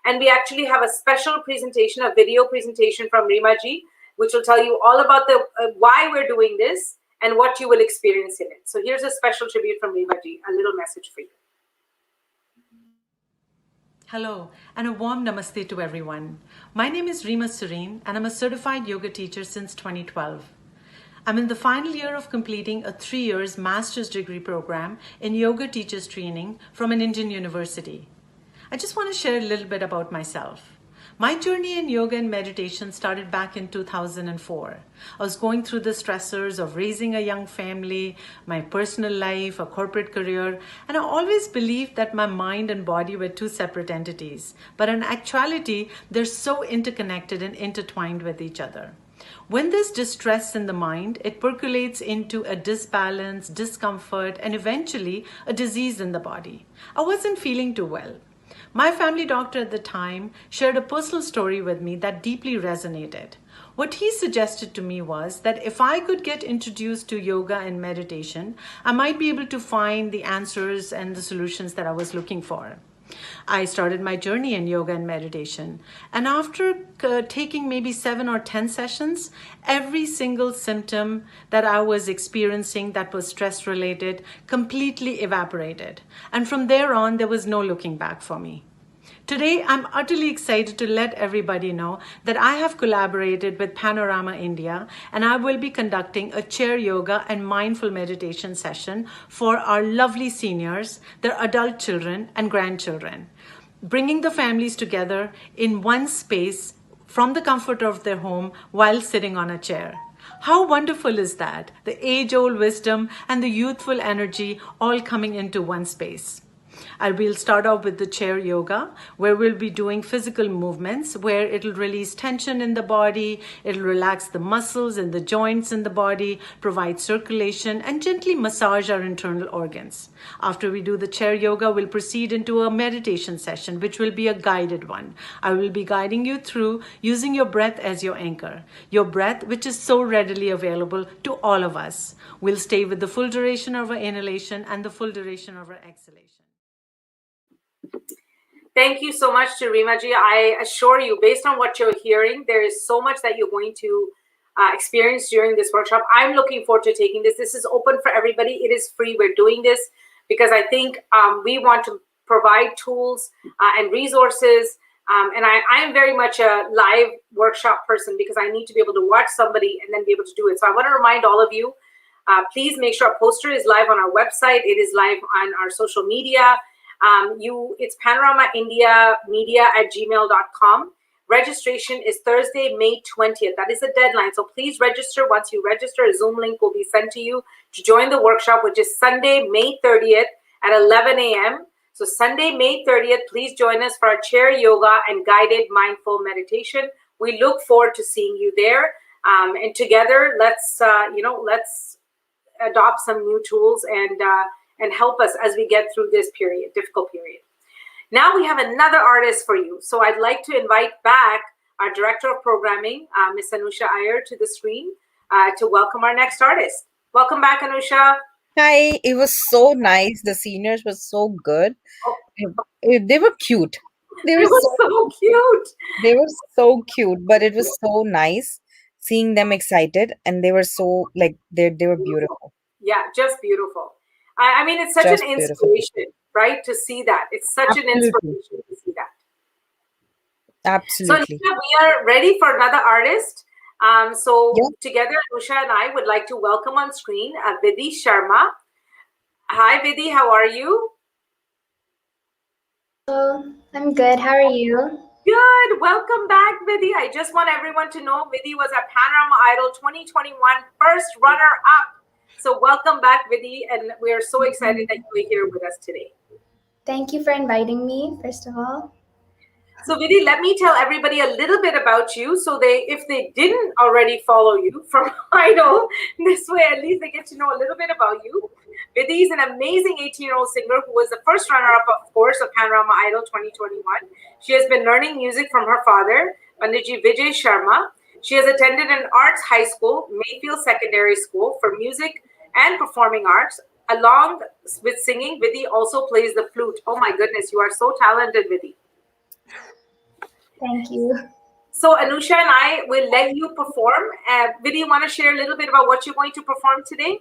and we actually have a special presentation, a video presentation from Reema ji, which will tell you all about the why we're doing this and what you will experience in it. So here's a special tribute from Reema ji, a little message for you. Hello, and a warm namaste to everyone. My name is Reema Sarin, and I'm a certified yoga teacher since 2012. I'm in the final year of completing a 3-year master's degree program in yoga teachers training from an Indian university. I just want to share a little bit about myself. My journey in yoga and meditation started back in 2004. I was going through the stressors of raising a young family, my personal life, a corporate career, and I always believed that my mind and body were two separate entities. But in actuality, they're so interconnected and intertwined with each other. When there's distress in the mind, it percolates into a disbalance, discomfort, and eventually a disease in the body. I wasn't feeling too well. My family doctor at the time shared a personal story with me that deeply resonated. What he suggested to me was that if I could get introduced to yoga and meditation, I might be able to find the answers and the solutions that I was looking for. I started my journey in yoga and meditation. And after taking maybe 7 or 10 sessions, every single symptom that I was experiencing that was stress related completely evaporated. And from there on, there was no looking back for me. Today, I'm utterly excited to let everybody know that I have collaborated with Panorama India, and I will be conducting a chair yoga and mindful meditation session for our lovely seniors, their adult children and grandchildren, bringing the families together in one space from the comfort of their home while sitting on a chair. How wonderful is that? The age-old wisdom and the youthful energy all coming into one space. I will start off with the chair yoga, where we'll be doing physical movements, where it'll release tension in the body, it'll relax the muscles and the joints in the body, provide circulation, and gently massage our internal organs. After we do the chair yoga, we'll proceed into a meditation session, which will be a guided one. I will be guiding you through using your breath as your anchor. Your breath, which is so readily available to all of us. We'll stay with the full duration of our inhalation and the full duration of our exhalation. Thank you so much to Reema ji. I assure you, based on what you're hearing, there is so much that you're going to experience during this workshop. I'm looking forward to taking this. This is open for everybody. It is free. We're doing this because I think we want to provide tools and resources. And I am very much a live workshop person because I need to be able to watch somebody and then be able to do it. So I want to remind all of you, Please make sure our poster is live on our website. It is live on our social media. It's Panorama India Media at gmail.com. Registration is Thursday, May 20th. That is the deadline. So please register. Once you register, a Zoom link will be sent to you to join the workshop, which is Sunday, May 30th at 11 a.m. So Sunday, May 30th, please join us for our chair yoga and guided mindful meditation. We look forward to seeing you there. And together, let's adopt some new tools and help us as we get through this difficult period. Now we have another artist for you. So I'd like to invite back our Director of Programming, Ms. Anusha Iyer, to the screen to welcome our next artist. Welcome back, Anusha. Hi, it was so nice. The seniors were so good. They were cute. They were so cute. They were so cute, but it was so nice seeing them excited, and they were so they were beautiful. Yeah, just beautiful. I mean, it's such Just an beautiful. inspiration, right? To see that. It's such an inspiration to see that. Absolutely. So Anusha, we are ready for another artist. Together, Anusha and I would like to welcome on screen Vidhi Sharma. Hi, Vidhi. How are you? Hello, I'm good. How are you? Good. Welcome back, Vidhi. I just want everyone to know Vidhi was a Panorama Idol 2021 first runner-up. So welcome back, Vidhi, and we are so excited that you are here with us today. Thank you for inviting me, first of all. So Vidhi, let me tell everybody a little bit about you. So if they didn't already follow you from Idol, this way at least they get to know a little bit about you. Vidhi is an amazing 18-year-old singer who was the first runner-up, of course, of Panorama Idol 2021. She has been learning music from her father, Panditji Vijay Sharma. She has attended an arts high school, Mayfield Secondary School, for music and performing arts. Along with singing, Vidhi also plays the flute. Oh my goodness, you are so talented, Vidhi. Thank you. So Anusha and I will let you perform. Vidhi, you want to share a little bit about what you're going to perform today?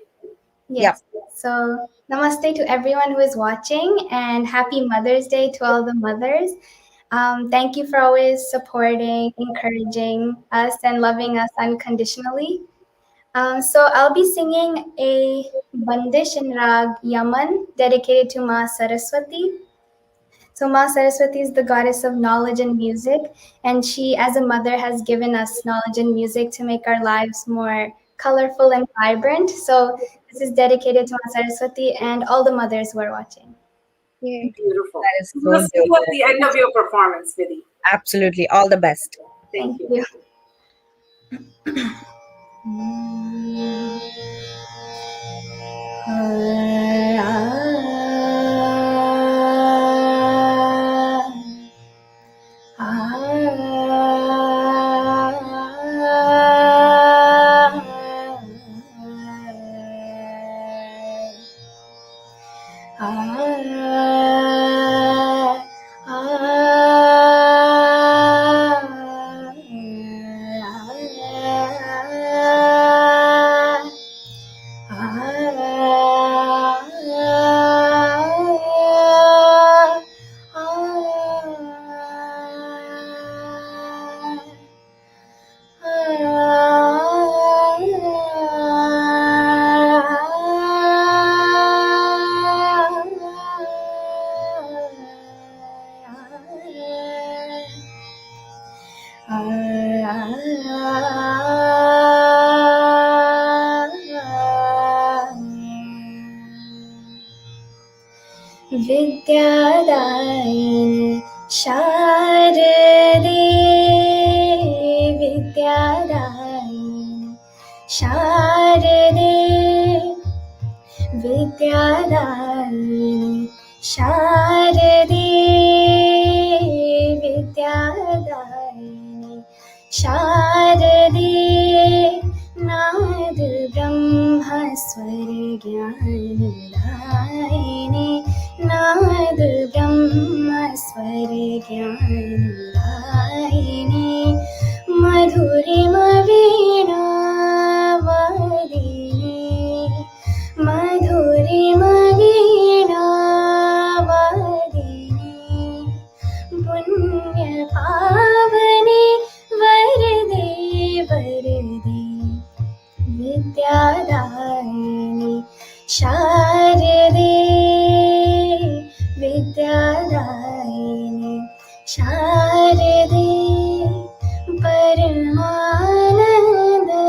Yes. So namaste to everyone who is watching, and happy Mother's Day to all the mothers. Thank you for always supporting, encouraging us, and loving us unconditionally. So I'll be singing a bandish in Rag Yaman dedicated to Ma Saraswati. So Ma Saraswati is the goddess of knowledge and music, and she, as a mother, has given us knowledge and music to make our lives more colorful and vibrant. So this is dedicated to Ma Saraswati and all the mothers who are watching. Yay. Beautiful. That is so We'll see you at the end of your performance, Vidhi. Absolutely. All the best. Thank you. Vidyadayini Sharade Vidyadayini Sharade Vidyadayini Sharade Vidyadayini Sharade Nad Brahma Swar Gyanadayini Nad Brahma Swar Gyanadayini Madhurima Veena Vadini Madhurima Veena Vadini Punya Pavani Varade Varade Vidyadayini Sharade Vidyadayini Sharade Paramananda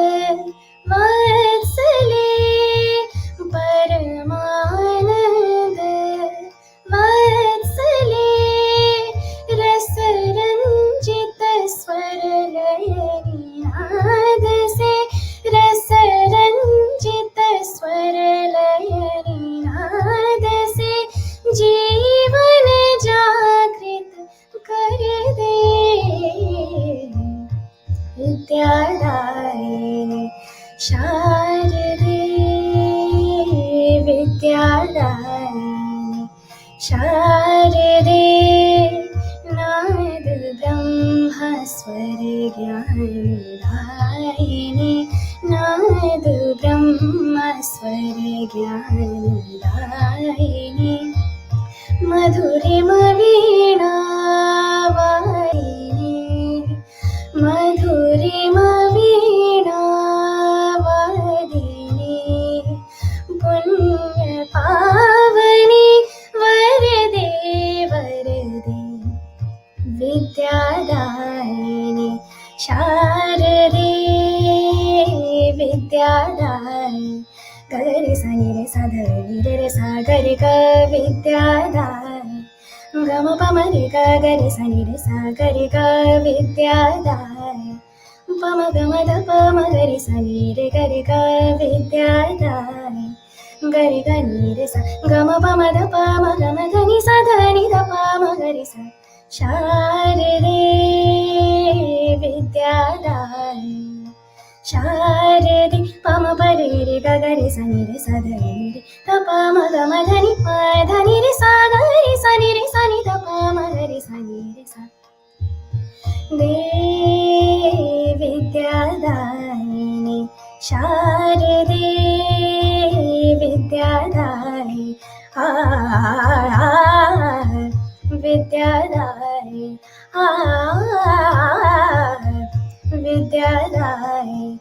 Vatsale Paramananda Vatsale Rasaranjita Swaralayani Nadase Rasaranjita Swaralayani Nadase Jeevan Jagrit कर दे विद्यादायिनी शारदे विद्यादायिनी शारदे नाद ब्रह्म स्वर ज्ञानदायिनी नाद ब्रह्म स्वर ज्ञानदायिनी मधुरिमा वीणा वायिनी मधुरिमा वीणा वादिनी पुण्य पावनी वरदे वरदे विद्यादायिनी शारदे विद्यादायिनी गरे सा नि रे सा ध रे रे सा गरे ग विद्यादायिनी गम पम रे ग गरे सा नि रे सा गरे ग विद्यादायिनी पम गम ध पम गरे सा नि रे गरे ग विद्यादायिनी गरे ग नि रे सा गम पम ध पम गम ध नि सा ध नि ध पम गरे सा शारदे विद्यादायिनी शारदे पम परे रे ग ग रे सा नि रे सा ध रे रे ध प म ग म ध नि रे सा ग रे सा नि ध प म ग रे सा नि रे सा दे विद्यादायिनी शारदे विद्यादायिनी विद्यादायिनी विद्यादायिनी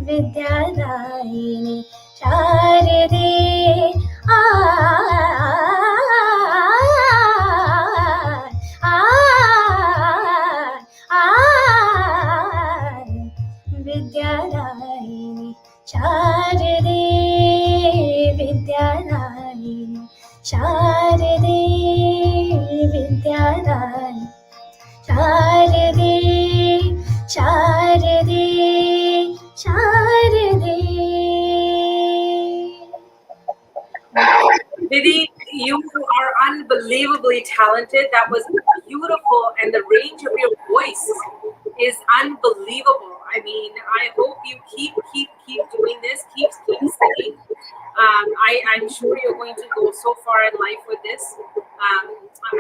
विद्यादायिनी शारदे विद्यादायिनी शारदे विद्यादायिनी शारदे विद्यादायिनी शारदे शारदे शारदे Vidhi, you are unbelievably talented. That was beautiful, and the range of your voice is unbelievable. I mean, I hope you keep doing this, keep singing. I'm sure you're going to go so far in life with this.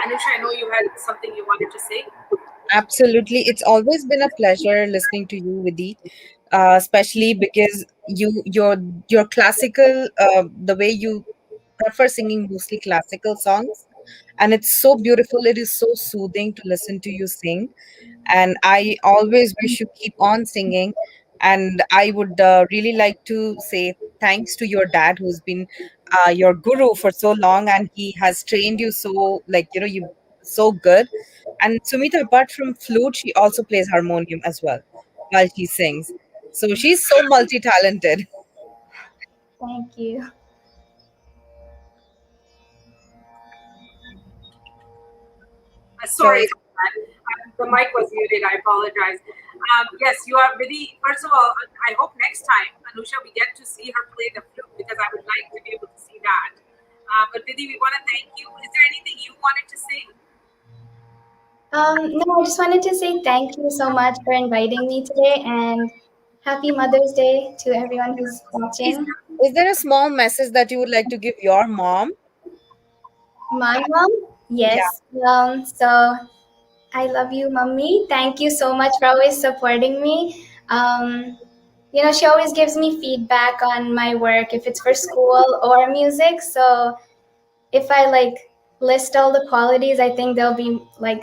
Anusha, I know you had something you wanted to say. Absolutely. It's always been a pleasure listening to you, Vidhi, especially because your classical, the way you prefer singing mostly classical songs, and it's so beautiful. It is so soothing to listen to you sing, and I always wish you keep on singing. And I would really like to say thanks to your dad, who's been your guru for so long, and he has trained you so, like, you so good. And Sumita, apart from flute, she also plays harmonium as well while she sings. So she's so multi-talented. Thank you. Sorry, the mic was muted. I apologize. Yes, you are Vidhi. First of all, I hope next time, Anusha, we get to see her play the flute, because I would like to be able to see that. But Vidhi, we want to thank you. Is there anything you wanted to say? No, I just wanted to say thank you so much for inviting me today, and happy Mother's Day to everyone who's watching. Is there a small message that you would like to give your mom? My mom? Yes. So I love you, Mummy. Thank you so much for always supporting me. She always gives me feedback on my work, if it's for school or music. So if I list all the qualities, I think there'll be way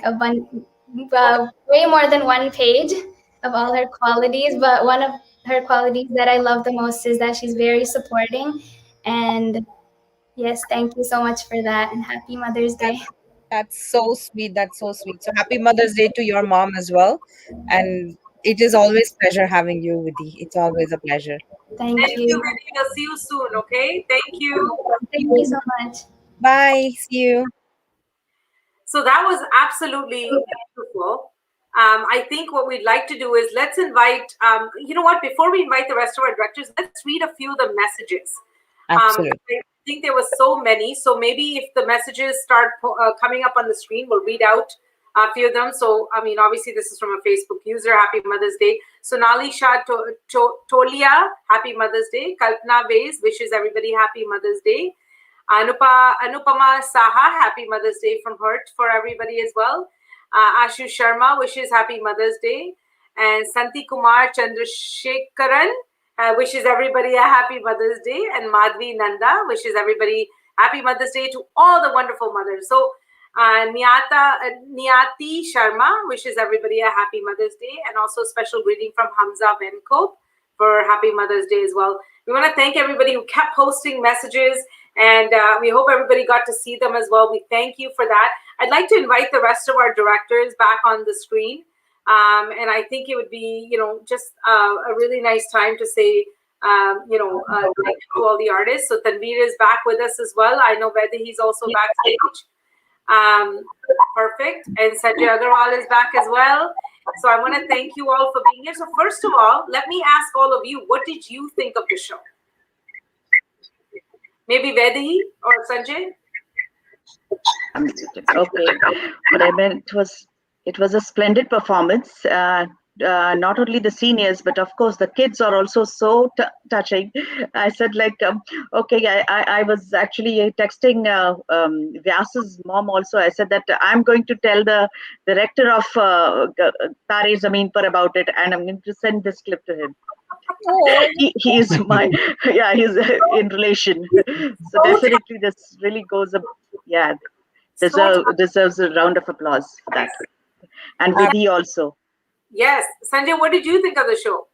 more than one page of all her qualities. But one of her qualities that I love the most is that she's very supporting. And yes, thank you so much for that, and happy Mother's Day. That's so sweet. That's so sweet. So happy Mother's Day to your mom as well. And it is always pleasure having you, Vidhi. It's always a pleasure. Thank Thank you, you. Vidhi. We'll see you soon, okay? Thank you. Thank you so much. Bye. See you. So that was absolutely beautiful. I think what we'd like to do is let's invite, you know what, before we invite the rest of our directors, let's read a few of the messages. Absolutely. I think there were so many. So maybe if the messages start coming up on the screen, we'll read out a few of them. So, I mean, obviously this is from a Facebook user. Happy Mother's Day. Sonali Shah Tolia, happy Mother's Day. Kalpana Vase wishes everybody happy Mother's Day. Anupama Saha, happy Mother's Day from her for everybody as well. Ashu Sharma wishes happy Mother's Day. And Santi Kumar Chandrasekharan wishes everybody a happy Mother's Day. And Madhvi Nanda wishes everybody happy Mother's Day to all the wonderful mothers. So Niyati Sharma wishes everybody a happy Mother's Day. And also a special greeting from Hamza Venkop for happy Mother's Day as well. We want to thank everybody who kept posting messages, and we hope everybody got to see them as well. We thank you for that. I'd like to invite the rest of our directors back on the screen. And I think it would be, you know, just a really nice time to say, thank you to all the artists. So Tanveer is back with us as well. I know Vidhi, he's also backstage. Perfect. And Sanjay Agarwal is back as well. So I want to thank you all for being here. So first of all, let me ask all of you, what did you think of the show? Maybe Vidhi or Sanjay? Okay. What I meant was, it was a splendid performance. Not only the seniors, but of course the kids are also so touching. I said, like, okay, I was actually texting Vyas's mom also. I said that I'm going to tell the director of Tare Zameen Par about it, and I'm going to send this clip to him. He is my, yeah, he's in relation. So definitely this really goes up, yeah, deserves a round of applause for that. And Vidhi also. Yes. Sanjay, what did you think of the show?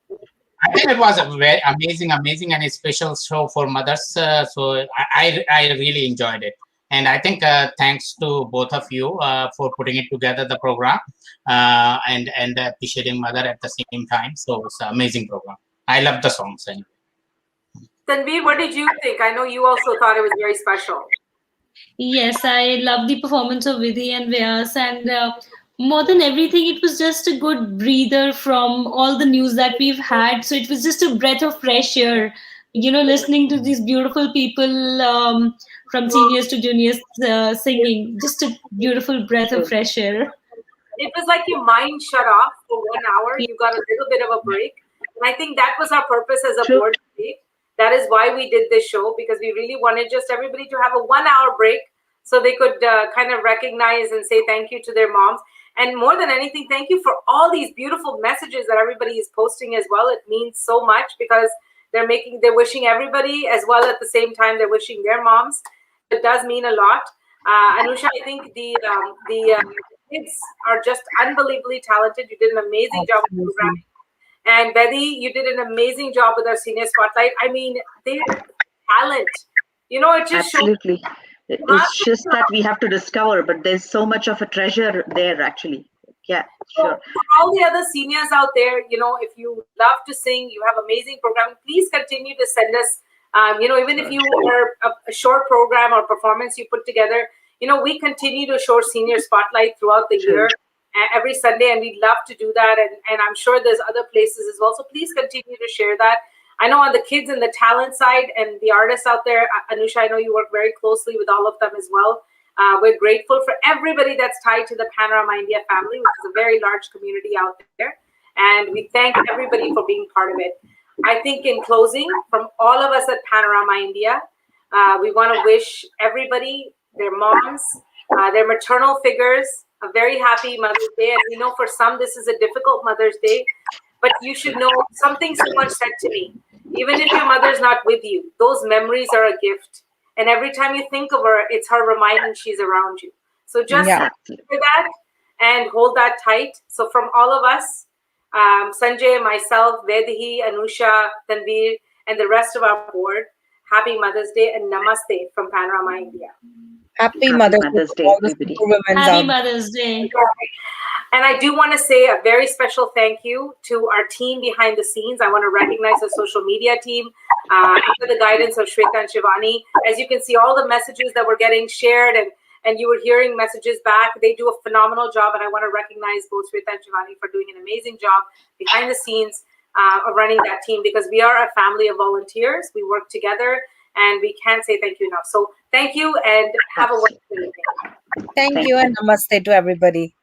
I think it was a very amazing and a special show for mothers. So I really enjoyed it. And I think thanks to both of you for putting it together, the program, and appreciating mother at the same time. So it's an amazing program. I love the songs. Tanveer, what did you think? I know you also thought it was very special. Yes, I love the performance of Vidhi and Vyas, and more than everything, it was just a good breather from all the news that we've had. So it was just a breath of fresh air, you know, listening to these beautiful people from seniors to juniors singing. Just a beautiful breath of fresh air. It was like your mind shut off for 1 hour. You got a little bit of a break. And I think that was our purpose as a board today. That is why we did this show, because we really wanted just everybody to have a 1 hour break so they could kind of recognize and say thank you to their moms. And more than anything, thank you for all these beautiful messages that everybody is posting as well. It means so much because they're wishing everybody as well at the same time they're wishing their moms. It does mean a lot. Anusha, I think the kids are just unbelievably talented. You did an amazing job with programming. And Vidhi, you did an amazing job with our senior spotlight. I mean, they have talent. You know, it just absolutely. It's just that we have to discover, but there's so much of a treasure there, actually. Yeah, sure. So for all the other seniors out there, you know, if you love to sing, you have amazing programming, please continue to send us, you know, even if you are a short program or performance you put together, you know, we continue to show senior spotlight throughout the year, every Sunday, and we'd love to do that. And I'm sure there's other places as well. So please continue to share that. I know on the kids and the talent side and the artists out there, Anusha, I know you work very closely with all of them as well. We're grateful for everybody that's tied to the Panorama India family, which is a very large community out there. And we thank everybody for being part of it. I think in closing, from all of us at Panorama India, we want to wish everybody, their moms, their maternal figures, a very happy Mother's Day. And we know for some, this is a difficult Mother's Day, but you should know something someone said to me. Even if your mother's not with you, those memories are a gift. And every time you think of her, it's her reminding she's around you. So just remember that and hold that tight. So from all of us, Sanjay, myself, Vidhi, Anusha, Tanveer, and the rest of our board, happy Mother's Day and Namaste from Panorama India. Happy Mother's Day to all the everybody. superwomen Happy out there. Mother's Day. And I do want to say a very special thank you to our team behind the scenes. I want to recognize the social media team under the guidance of Shweta and Shivani. As you can see, all the messages that were getting shared and you were hearing messages back, they do a phenomenal job. And I want to recognize both Shweta and Shivani for doing an amazing job behind the scenes of running that team, because we are a family of volunteers. We work together and we can't say thank you enough. So thank you and have a wonderful evening. Thank you and namaste to everybody.